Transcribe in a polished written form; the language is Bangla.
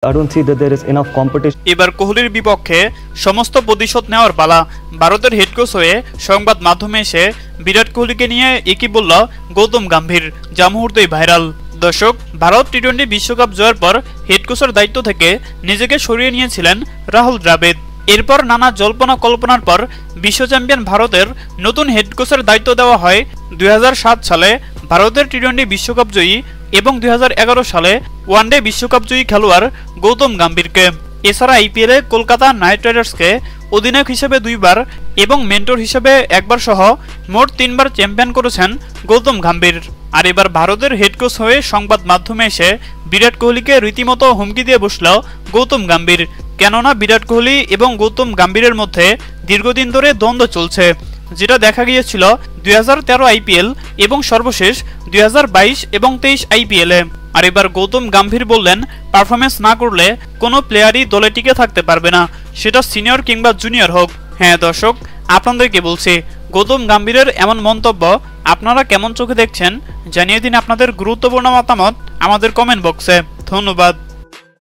I don't see that there is enough competition. এবার কোহলির বিপক্ষে সমস্ত প্রতিশোধ নেওয়ার পালা। ভারতের হেড কোচ হয়ে সংবাদ মাধ্যমে এসে বিরাট কোহলিকে নিয়ে একই বলল গৌতম গম্ভীর, যা মুহূর্তেই ভাইরাল। দর্শক, ভারত টি-20 বিশ্বকাপ জয়ের পর হেড কোচের দায়িত্ব থেকে নিজেকে সরিয়ে নিয়েছিলেন রাহুল দ্রাবিড়। এরপর নানা জল্পনা কল্পনার পর বিশ্ব চ্যাম্পিয়ন ভারতের নতুন হেড কোচের দায়িত্ব দেওয়া হয় 2007 সালে ভারতের টি-20 বিশ্বকাপ জয়ী এবং 2011 সালে ওয়ানডে বিশ্বকাপ জয়ী খেলোয়াড় গৌতম গম্ভীরকে। এছাড়া আইপিএলে কলকাতা নাইট রাইডার্সকে অধিনায়ক হিসেবে 2 বার এবং মেন্টর হিসেবে 1 বার সহ মোট 3 বার চ্যাম্পিয়ন করেছেন গৌতম গম্ভীর। আর এবার ভারতের হেড কোচ হয়ে সংবাদ মাধ্যমে এসে বিরাট কোহলিকে রীতিমতো হুমকি দিয়ে বসল গৌতম গম্ভীর। কেননা বিরাট কোহলি এবং গৌতম গম্ভীরের মধ্যে দীর্ঘদিন ধরে দ্বন্দ্ব চলছে, যেটা দেখা গিয়েছিল 2013 আইপিএল এবং সর্বশেষ 2022 এবং 23 আইপিএলে। আর এবার গৌতম গম্ভীর বললেন, পারফরমেন্স না করলে কোনো প্লেয়ারই দলে টিকে থাকতে পারবে না, সেটা সিনিয়র কিংবা জুনিয়র হোক। হ্যাঁ দর্শক, আপনাদেরকে বলছি, গৌতম গম্ভীরের এমন মন্তব্য আপনারা কেমন চোখে দেখছেন জানিয়ে দিন আপনাদের গুরুত্বপূর্ণ মতামত আমাদের কমেন্ট বক্সে। ধন্যবাদ।